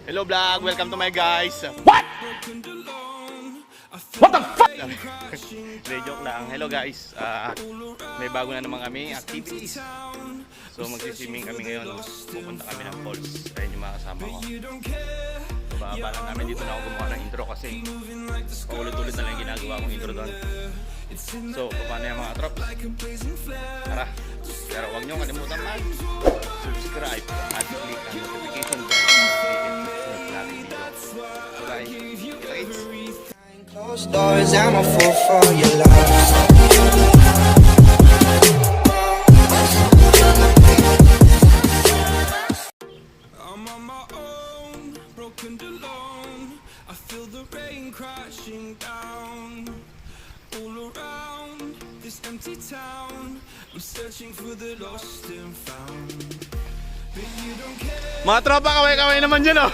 Hello vlog, welcome to my guys. What? What the fuck? Hindi, joke lang. Hello guys, may bago na naman kami activities. So magsiswimming kami ngayon. Pupunta kami ng falls. Ayun yung mga kasama ko. So bala namin dito na ako gumawa ng intro kasi paulit-ulit na lang yung ginagawa kong intro doon. So paano yung mga trops? Tara, pero huwag nyo kalimutan mag-subscribe at click ang notification bell para updated sa natin video. So guys, kita-kits! Closed doors, I'm a fool for your love. I'm on my own, broken alone. I feel the rain crashing down all around this empty town. I'm searching for the lost and found, but you don't care. Mga tropa, kaway-kaway naman dyan oh!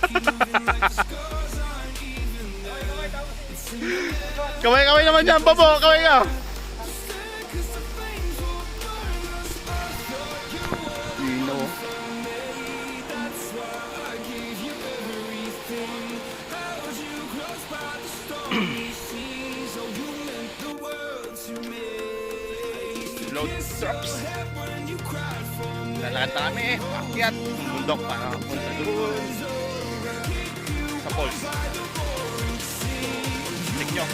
Keep moving like the scars aren't even there. It's in the air, Kaway-kaway naman dyan, Bobo! Kaway ka! 'cause the flames will burn us. I thought you were Dino. that's why I gave you everything. Held you close by the stormy seas. Oh, you meant the world to me. Load drops. When you cried for me. Lalakad na kami, pakyat, bundok para punta doon sa falls. Check nyo.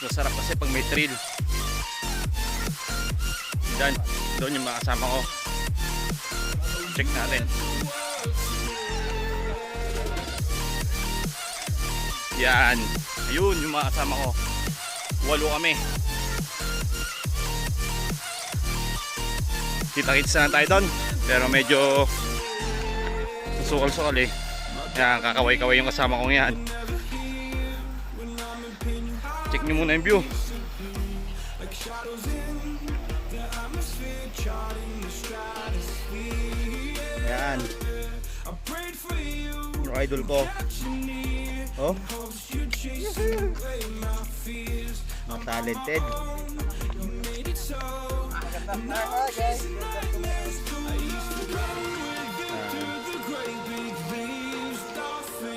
Masarap kasi pag may thrill. Doon yung mga kasama ko. Check natin. Yan. Ayun yung mga kasama ko. 8 kami. Kita-kits na tayo doon. Pero medyo sukal-sukal eh. Yan, kakaway-kaway yung kasama kong yan. Check nyo muna yung view. Yan. Yung idol ko. Oh. Mga talented.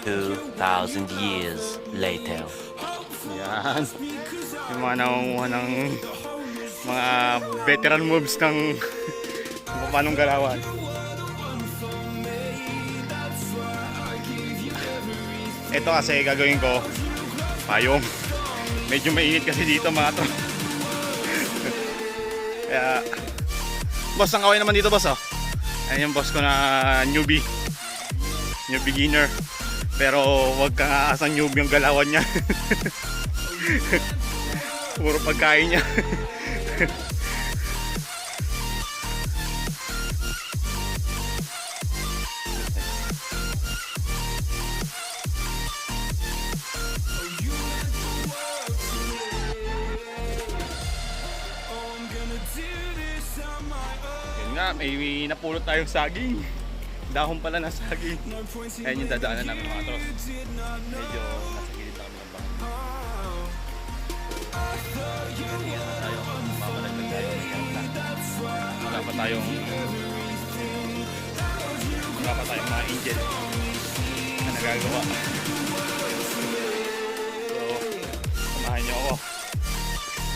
Two 2,000 years later. Yan. Yung mga nangunguha ng mga veteran moves ng kung paanong galawan. Ito kasi gagawin ko payong. Medyo mainit kasi dito mga to. Kaya boss, ang kaway naman dito boss oh. Ayan yung boss ko na newbie. New beginner. Pero wag kang aasang newbie yung galawan niya. Puro pagkain niya. Yun nga, may napulot tayong saging. Dahon pala ng saging. Ayan yung dadaanan namin mga tros. Medyo nasa gilid na kami ng bangin. Ganyan na tayo. Mamalaglag tayo. Wala pa tayong mga angel na nagagawa. So, samahan niyo ako.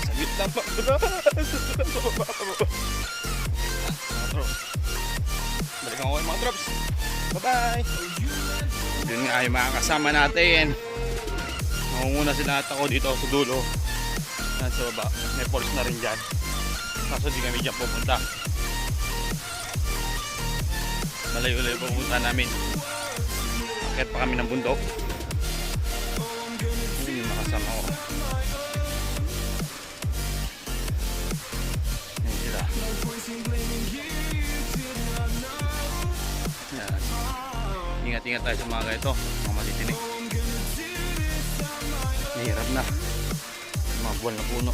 Saglit lang pa. Mga tros. Balikan ko yung mga drops. Bye-bye! Yun nga yung mga kasama natin. Nangunguna sila at ako dito sa dulo. Nasa baba. May falls na rin dyan. Kaso di kami dyan pupunta. Malayo-layo pupunta namin. Akit pa kami ng bundok. Yun yung mga kasama ko. Yan sila. Yan. Ingat-ingat tayo sa mga ganito, mga matitinig. Mahirap na. Mga buwan na puno.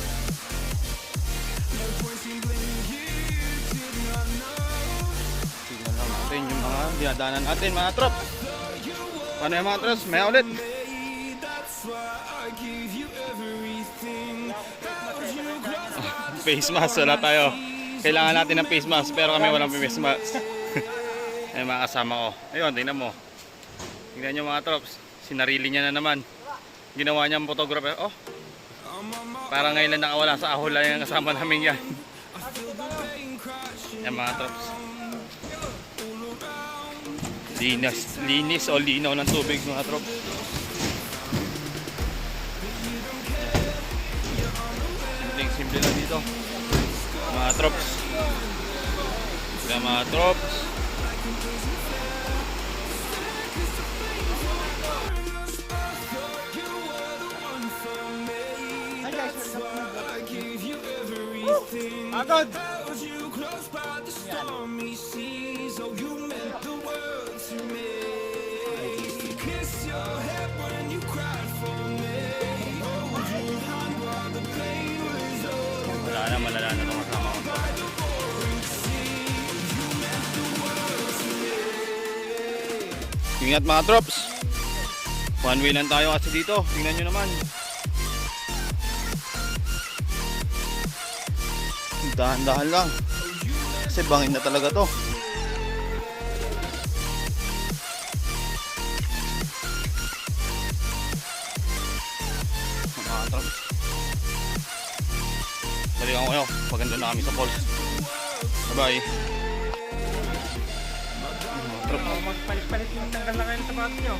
Tingnan lang natin yung mga dinadaanan natin mga trops. Paano yung mga trops? May ulit. Face mask, wala tayo. kailangan natin ng face mask, pero kami walang face mask. Ay, mga kasama ko. Ayun, tingnan mo. Tingnan nyo mga trops. Sinarili niya na naman. Ginawa niya ang photographer. Oh, parang ngayon lang nakawala sa ahol lang yung kasama namin yan. Yan mga trops. Linis o linaw ng tubig mga trops. Simple lang dito mga trops. Yan mga trops. Agad! Malala na itong kasama ko. Ingat mga trops. One way lang tayo kasi dito. Tingnan nyo naman. Dahan-dahan lang. Kasi bangin na talaga to. Mga trops. Balikan ko kayo pag andun na kami sa falls. Bye bye. Magpalit-palit yung tanggal na kayo ng sapatos nyo.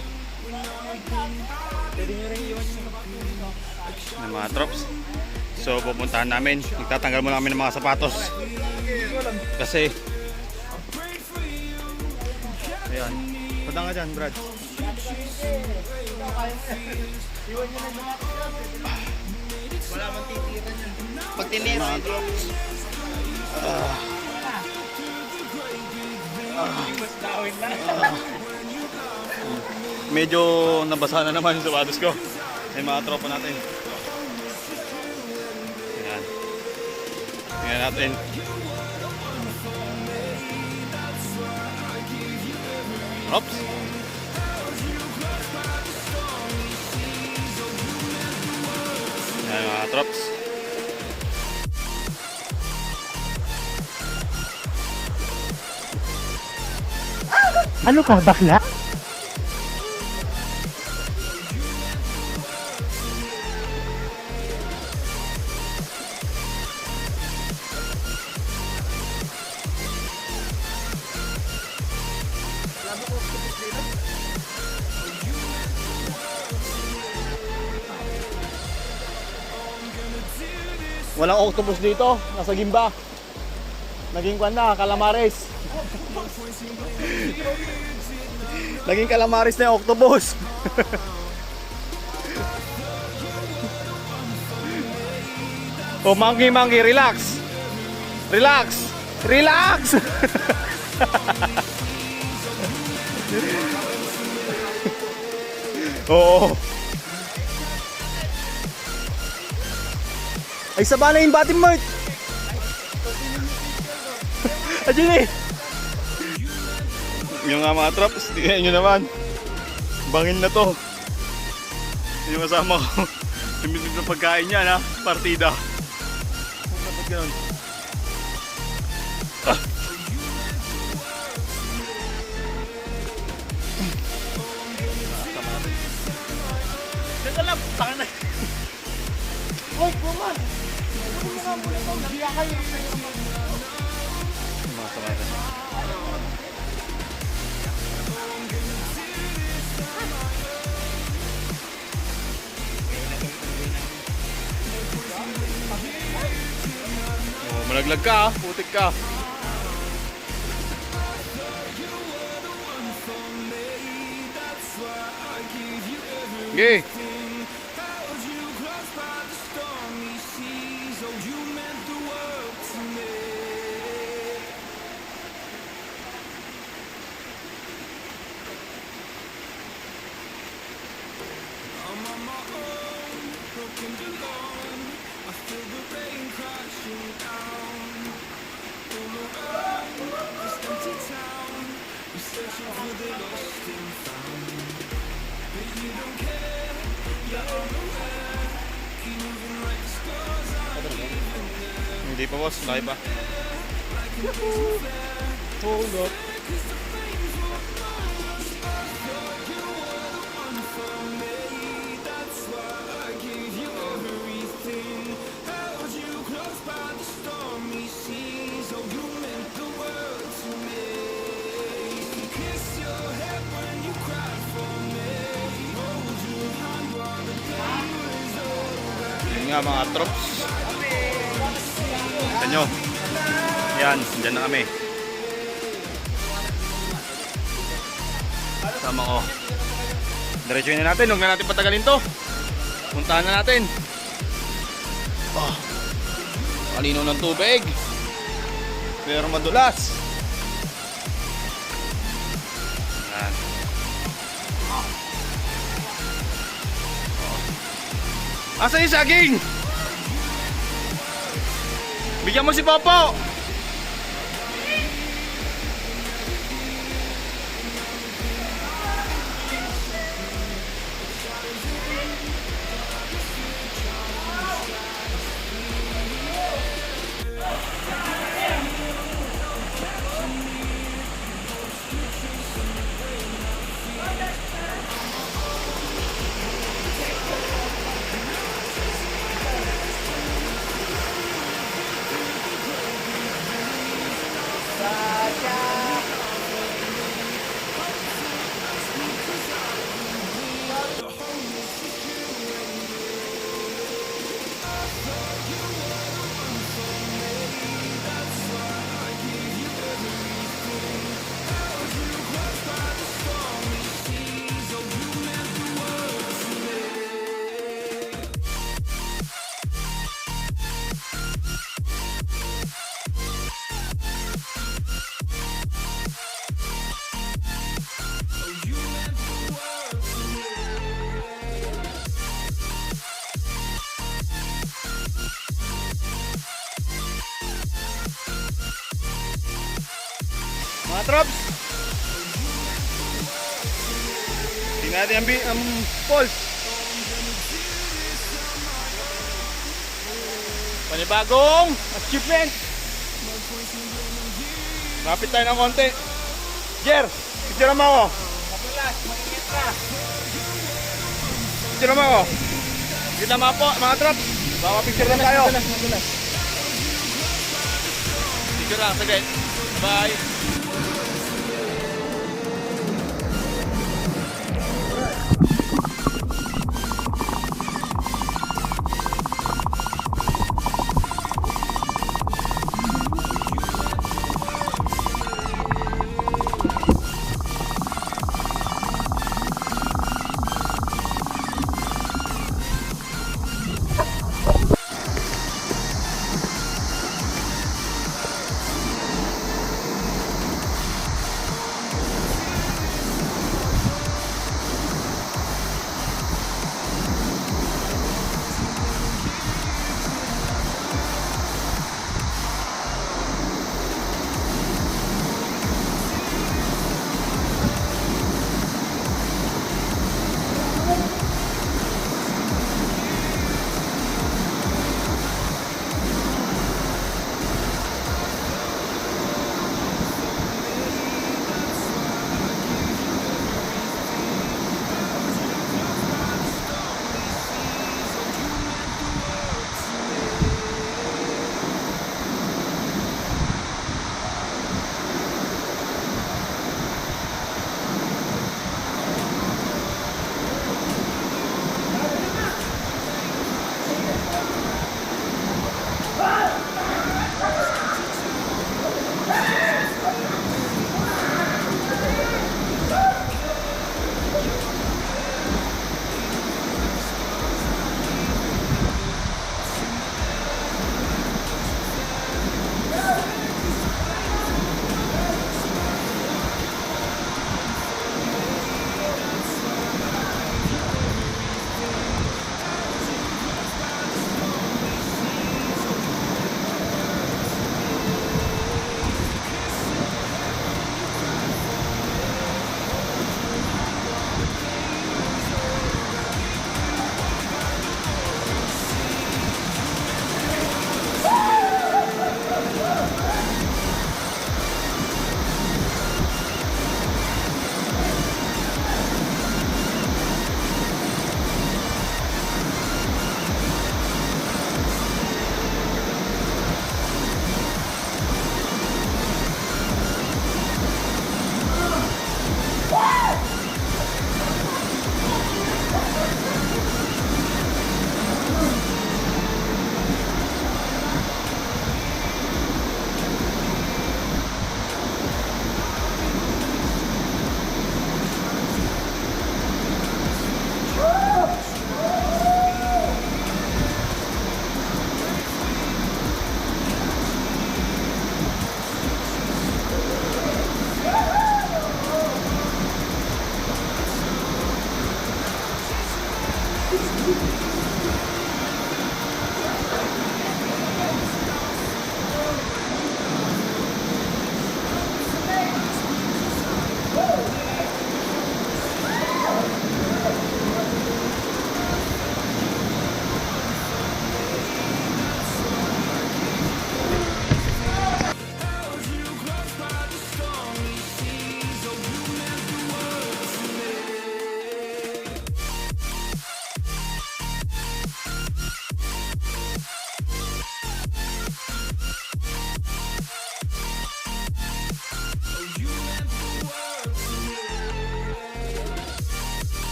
Pwede nyo rin iwan yung Mga trops. So pupuntahan namin. Magtatanggal muna kami ng mga sapatos. Kasi ayan. Punta nga dyan, Brad. wala mang titiran yan. Pag tiniis mga trops. Mas dawin na. Medyo nabasa na naman yung sapatos ko. Ay mga tropa natin. Ayan. Tingnan natin. Oops. Ayan mga trops. Ano ka, bakla? Walang octopus dito. Nasa gimba. Naging kwan na, calamares. Naging calamares na yung octopus. Oh, monkey, relax. Relax. Relax. Oo. Ay, saba na yung bati mo. Ajun eh. Yung nga mga traps, tingnan nyo naman. Bangin na to. Yung kasama ko. Tumitid na pagkain niya na partida. Dapat ganun. Ah. Teka lang, tangan na. Hoy, kuman! Ano mo nga muna ito? Nabiya kayo. Mga kamata. Oh, malaglag ka, putik ka. Okay. Hindi pa boss, laki pa. Hold up. Yun nga mga trops. Tignan nyo. Yan, dyan na kami. Sama ko. Diretsuhin na natin, huwag na natin patagalin to. Puntahan na natin. Oh, kalino ng tubig. Pero madulas. Yan. Asan yung saging? Bigyan mo si Popo. Mga trops, tingnan natin ang falls. Panibagong achievement. Kapit tayo ng konti. Jer, picture mo ako. Picture mo ako. Kita mga trops. Baka picture lang tayo. Picture lang, saglit. Bye.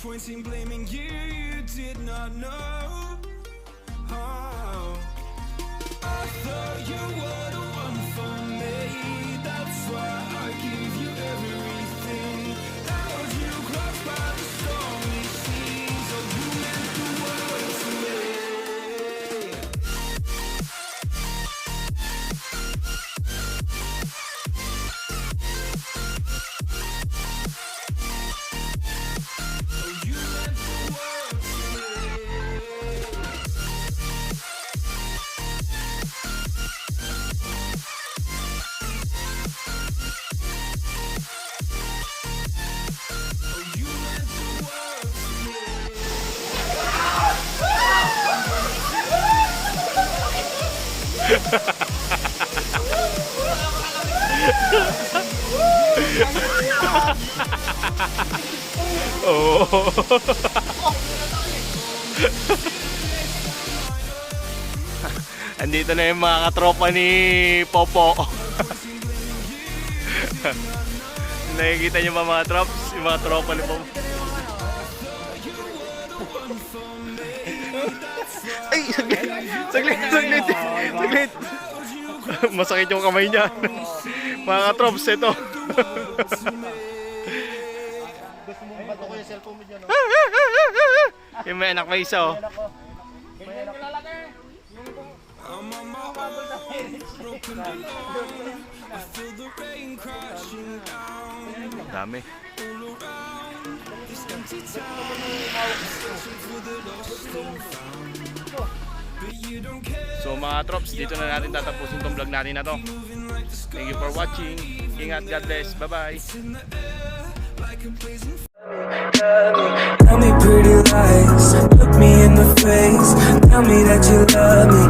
point in blaming you, you did not know. Oh, I thought you were the one for me. That's why I give you everything. Held you close by the stormy seas. Oh, you meant the world to me. Oo. Andito na yung mga katropa ni Popo. Nakikita niyo ba mga trops? Yung mga tropa ni Popo. Ay! Saglit! Saglit! Saglit! Saglit! Masakit yung kamay niya. Mga katrops, ito. Gusto mong bato ko yung cellphone mo dyan, no? Yung may anak may isa, oh. Ganyan ko lalaki. I'm on my own, broken alone. I feel the rain crashing down Dami. all around this empty town. Searching for the lost and found, but you don't care. So mga trops, dito na natin tatapusin tong vlog natin na to. Thank you for watching. Ingat, God bless. Bye-bye. Tell me pretty lies, look me in the face. Tell me that you love me.